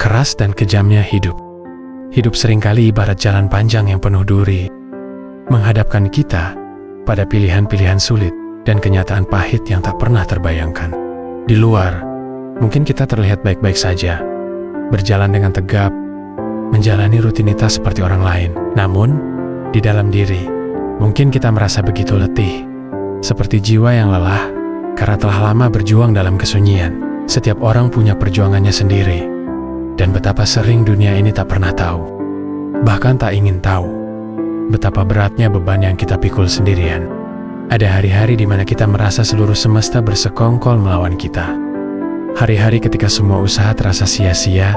keras dan kejamnya hidup. Hidup seringkali ibarat jalan panjang yang penuh duri, menghadapkan kita pada pilihan-pilihan sulit dan kenyataan pahit yang tak pernah terbayangkan. Di luar, mungkin kita terlihat baik-baik saja, berjalan dengan tegap, menjalani rutinitas seperti orang lain. Namun, di dalam diri, mungkin kita merasa begitu letih, seperti jiwa yang lelah karena telah lama berjuang dalam kesunyian. Setiap orang punya perjuangannya sendiri, dan betapa sering dunia ini tak pernah tahu, bahkan tak ingin tahu, betapa beratnya beban yang kita pikul sendirian. Ada hari-hari di mana kita merasa seluruh semesta bersekongkol melawan kita. Hari-hari ketika semua usaha terasa sia-sia,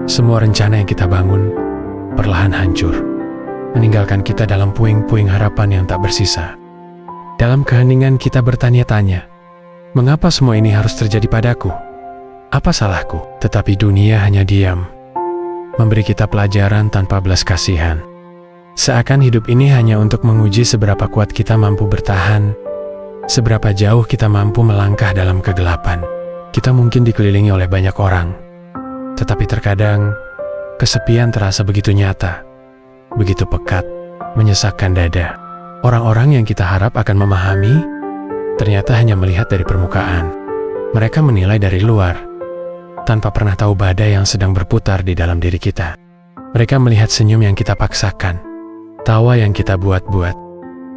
semua rencana yang kita bangun perlahan hancur, meninggalkan kita dalam puing-puing harapan yang tak bersisa. Dalam keheningan kita bertanya-tanya, mengapa semua ini harus terjadi padaku? Apa salahku? Tetapi dunia hanya diam, memberi kita pelajaran tanpa belas kasihan. Seakan hidup ini hanya untuk menguji seberapa kuat kita mampu bertahan, seberapa jauh kita mampu melangkah dalam kegelapan. Kita mungkin dikelilingi oleh banyak orang, tetapi terkadang kesepian terasa begitu nyata, begitu pekat, menyesakkan dada. Orang-orang yang kita harap akan memahami, ternyata hanya melihat dari permukaan. Mereka menilai dari luar, tanpa pernah tahu badai yang sedang berputar di dalam diri kita. Mereka melihat senyum yang kita paksakan, tawa yang kita buat-buat,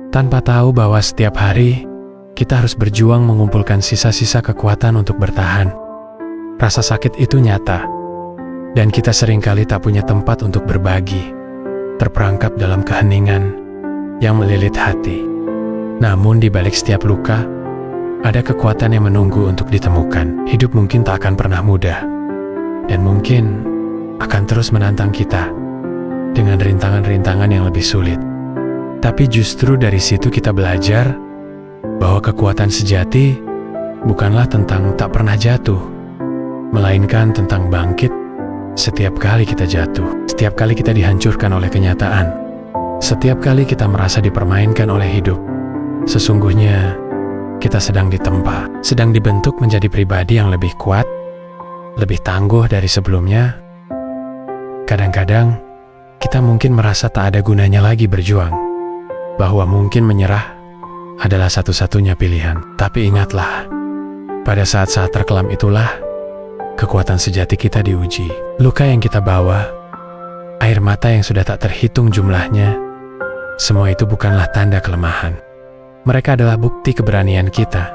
tanpa tahu bahwa setiap hari kita harus berjuang mengumpulkan sisa-sisa kekuatan untuk bertahan. Rasa sakit itu nyata, dan kita seringkali tak punya tempat untuk berbagi, terperangkap dalam keheningan yang melilit hati. Namun di balik setiap luka, ada kekuatan yang menunggu untuk ditemukan. Hidup mungkin tak akan pernah mudah, dan mungkin akan terus menantang kita dengan rintangan-rintangan yang lebih sulit. Tapi justru dari situ kita belajar bahwa kekuatan sejati bukanlah tentang tak pernah jatuh, melainkan tentang bangkit setiap kali kita jatuh, setiap kali kita dihancurkan oleh kenyataan, setiap kali kita merasa dipermainkan oleh hidup. Sesungguhnya kita sedang ditempa, sedang dibentuk menjadi pribadi yang lebih kuat, lebih tangguh dari sebelumnya. Kadang-kadang kita mungkin merasa tak ada gunanya lagi berjuang, bahwa mungkin menyerah adalah satu-satunya pilihan. Tapi ingatlah, pada saat-saat terkelam itulah kekuatan sejati kita diuji. Luka yang kita bawa, air mata yang sudah tak terhitung jumlahnya, semua itu bukanlah tanda kelemahan. Mereka adalah bukti keberanian kita,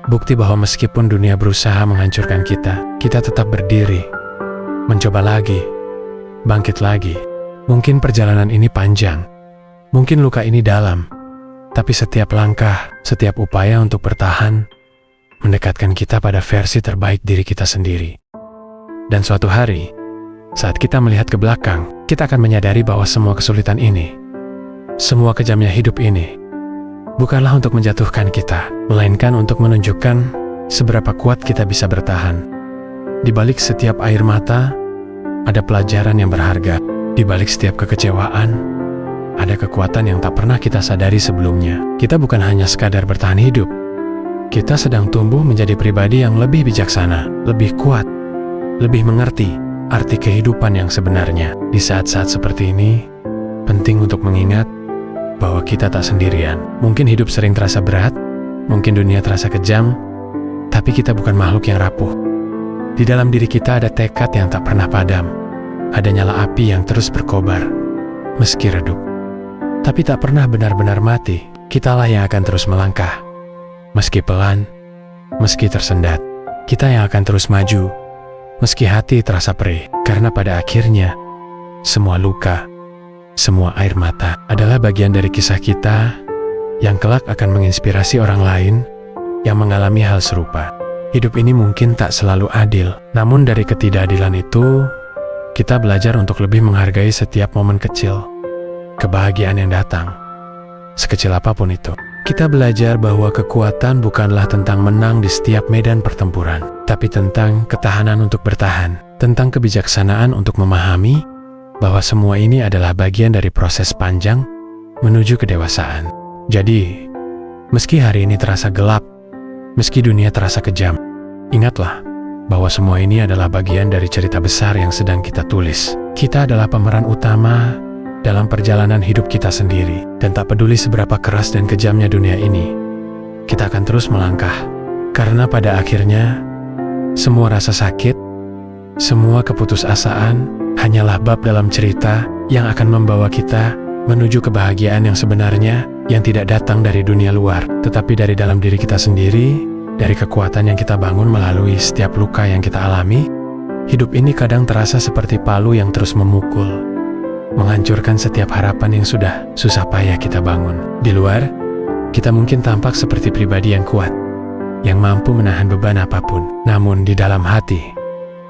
bukti bahwa meskipun dunia berusaha menghancurkan kita, kita tetap berdiri, mencoba lagi, bangkit lagi. Mungkin perjalanan ini panjang, mungkin luka ini dalam, tapi setiap langkah, setiap upaya untuk bertahan, mendekatkan kita pada versi terbaik diri kita sendiri. Dan suatu hari, saat kita melihat ke belakang, kita akan menyadari bahwa semua kesulitan ini, semua kejamnya hidup ini, bukanlah untuk menjatuhkan kita, melainkan untuk menunjukkan seberapa kuat kita bisa bertahan. Di balik setiap air mata, ada pelajaran yang berharga. Di balik setiap kekecewaan, ada kekuatan yang tak pernah kita sadari sebelumnya. Kita bukan hanya sekadar bertahan hidup, kita sedang tumbuh menjadi pribadi yang lebih bijaksana, lebih kuat, lebih mengerti arti kehidupan yang sebenarnya. Di saat-saat seperti ini, penting untuk mengingat bahwa kita tak sendirian. Mungkin hidup sering terasa berat, mungkin dunia terasa kejam, tapi kita bukan makhluk yang rapuh. Di dalam diri kita ada tekad yang tak pernah padam. Ada nyala api yang terus berkobar, meski redup, tapi tak pernah benar-benar mati. Kitalah yang akan terus melangkah, meski pelan, meski tersendat. Kita yang akan terus maju, meski hati terasa perih. Karena pada akhirnya, semua luka, semua air mata adalah bagian dari kisah kita yang kelak akan menginspirasi orang lain yang mengalami hal serupa. Hidup ini mungkin tak selalu adil, namun dari ketidakadilan itu, kita belajar untuk lebih menghargai setiap momen kecil, kebahagiaan yang datang, sekecil apapun itu. Kita belajar bahwa kekuatan bukanlah tentang menang di setiap medan pertempuran, tapi tentang ketahanan untuk bertahan, tentang kebijaksanaan untuk memahami bahwa semua ini adalah bagian dari proses panjang menuju kedewasaan. Jadi, meski hari ini terasa gelap, meski dunia terasa kejam, ingatlah bahwa semua ini adalah bagian dari cerita besar yang sedang kita tulis. Kita adalah pemeran utama dalam perjalanan hidup kita sendiri, dan tak peduli seberapa keras dan kejamnya dunia ini, kita akan terus melangkah. Karena pada akhirnya, semua rasa sakit, semua keputusasaan hanyalah bab dalam cerita yang akan membawa kita menuju kebahagiaan yang sebenarnya, yang tidak datang dari dunia luar, tetapi dari dalam diri kita sendiri, dari kekuatan yang kita bangun melalui setiap luka yang kita alami. Hidup ini kadang terasa seperti palu yang terus memukul, menghancurkan setiap harapan yang sudah susah payah kita bangun. Di luar, kita mungkin tampak seperti pribadi yang kuat, yang mampu menahan beban apapun. Namun di dalam hati,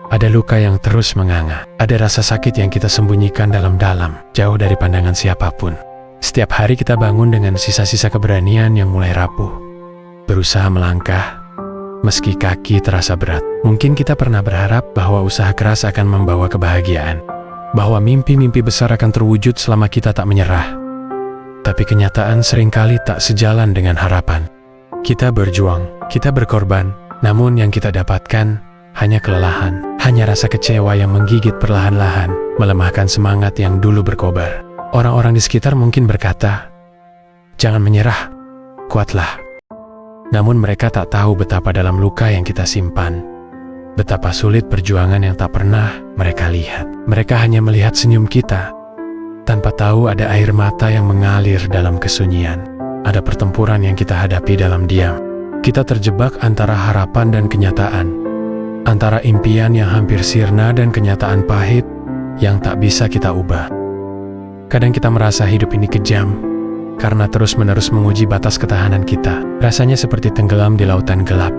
ada luka yang terus menganga. Ada rasa sakit yang kita sembunyikan dalam-dalam, jauh dari pandangan siapapun. Setiap hari kita bangun dengan sisa-sisa keberanian yang mulai rapuh, berusaha melangkah, meski kaki terasa berat. Mungkin kita pernah berharap bahwa usaha keras akan membawa kebahagiaan, bahwa mimpi-mimpi besar akan terwujud selama kita tak menyerah. Tapi kenyataan seringkali tak sejalan dengan harapan. Kita berjuang, kita berkorban, namun yang kita dapatkan hanya kelelahan, hanya rasa kecewa yang menggigit perlahan-lahan, melemahkan semangat yang dulu berkobar. Orang-orang di sekitar mungkin berkata, "Jangan menyerah, kuatlah." Namun mereka tak tahu betapa dalam luka yang kita simpan, betapa sulit perjuangan yang tak pernah mereka lihat. Mereka hanya melihat senyum kita, tanpa tahu ada air mata yang mengalir dalam kesunyian. Ada pertempuran yang kita hadapi dalam diam. Kita terjebak antara harapan dan kenyataan, antara impian yang hampir sirna dan kenyataan pahit yang tak bisa kita ubah. Kadang kita merasa hidup ini kejam, karena terus-menerus menguji batas ketahanan kita. Rasanya seperti tenggelam di lautan gelap,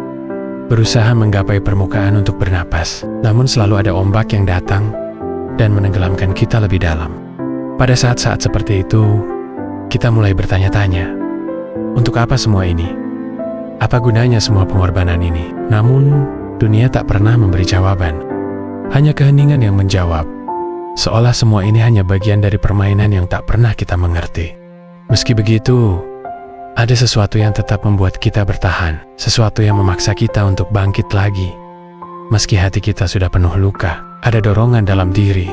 berusaha menggapai permukaan untuk bernapas. Namun selalu ada ombak yang datang dan menenggelamkan kita lebih dalam. Pada saat-saat seperti itu, kita mulai bertanya-tanya, untuk apa semua ini? Apa gunanya semua pengorbanan ini? Namun, dunia tak pernah memberi jawaban. Hanya keheningan yang menjawab, seolah semua ini hanya bagian dari permainan yang tak pernah kita mengerti. Meski begitu, ada sesuatu yang tetap membuat kita bertahan, sesuatu yang memaksa kita untuk bangkit lagi. Meski hati kita sudah penuh luka, ada dorongan dalam diri,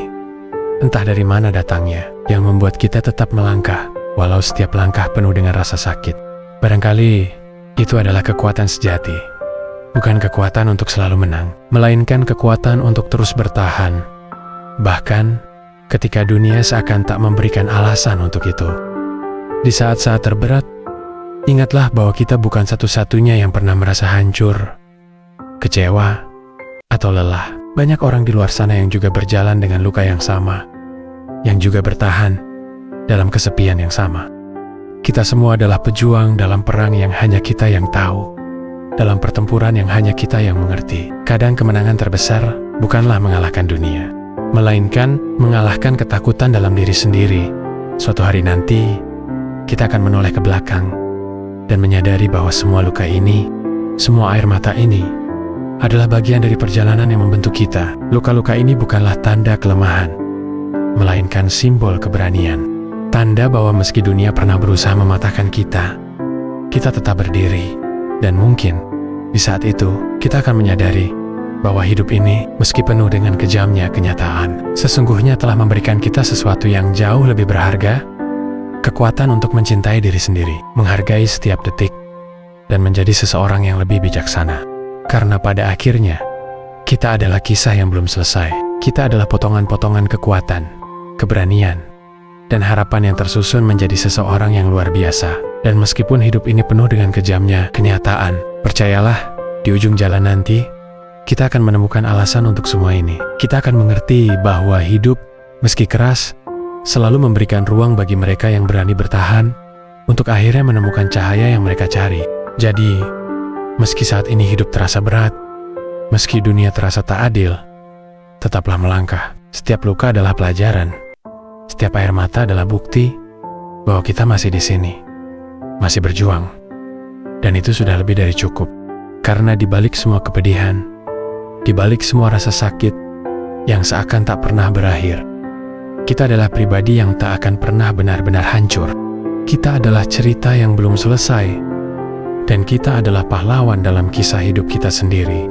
entah dari mana datangnya, yang membuat kita tetap melangkah, walau setiap langkah penuh dengan rasa sakit. Barangkali, itu adalah kekuatan sejati. Bukan kekuatan untuk selalu menang, melainkan kekuatan untuk terus bertahan. Bahkan, ketika dunia seakan tak memberikan alasan untuk itu. Di saat-saat terberat, ingatlah bahwa kita bukan satu-satunya yang pernah merasa hancur, kecewa, atau lelah. Banyak orang di luar sana yang juga berjalan dengan luka yang sama, yang juga bertahan dalam kesepian yang sama. Kita semua adalah pejuang dalam perang yang hanya kita yang tahu, dalam pertempuran yang hanya kita yang mengerti. Kadang kemenangan terbesar bukanlah mengalahkan dunia, melainkan mengalahkan ketakutan dalam diri sendiri. Suatu hari nanti, kita akan menoleh ke belakang dan menyadari bahwa semua luka ini, semua air mata ini, adalah bagian dari perjalanan yang membentuk kita. Luka-luka ini bukanlah tanda kelemahan, melainkan simbol keberanian. Tanda bahwa meski dunia pernah berusaha mematahkan kita, kita tetap berdiri. Dan mungkin, di saat itu, kita akan menyadari bahwa hidup ini, meski penuh dengan kejamnya kenyataan, sesungguhnya telah memberikan kita sesuatu yang jauh lebih berharga, kekuatan untuk mencintai diri sendiri, menghargai setiap detik, dan menjadi seseorang yang lebih bijaksana. Karena pada akhirnya, kita adalah kisah yang belum selesai. Kita adalah potongan-potongan kekuatan, keberanian, dan harapan yang tersusun menjadi seseorang yang luar biasa. Dan meskipun hidup ini penuh dengan kejamnya kenyataan, percayalah, di ujung jalan nanti, kita akan menemukan alasan untuk semua ini. Kita akan mengerti bahwa hidup, meski keras, selalu memberikan ruang bagi mereka yang berani bertahan, untuk akhirnya menemukan cahaya yang mereka cari. Jadi, meski saat ini hidup terasa berat, meski dunia terasa tak adil, tetaplah melangkah. Setiap luka adalah pelajaran. Setiap air mata adalah bukti bahwa kita masih di sini, masih berjuang. Dan itu sudah lebih dari cukup. Karena di balik semua kepedihan, di balik semua rasa sakit yang seakan tak pernah berakhir, kita adalah pribadi yang tak akan pernah benar-benar hancur. Kita adalah cerita yang belum selesai, dan kita adalah pahlawan dalam kisah hidup kita sendiri.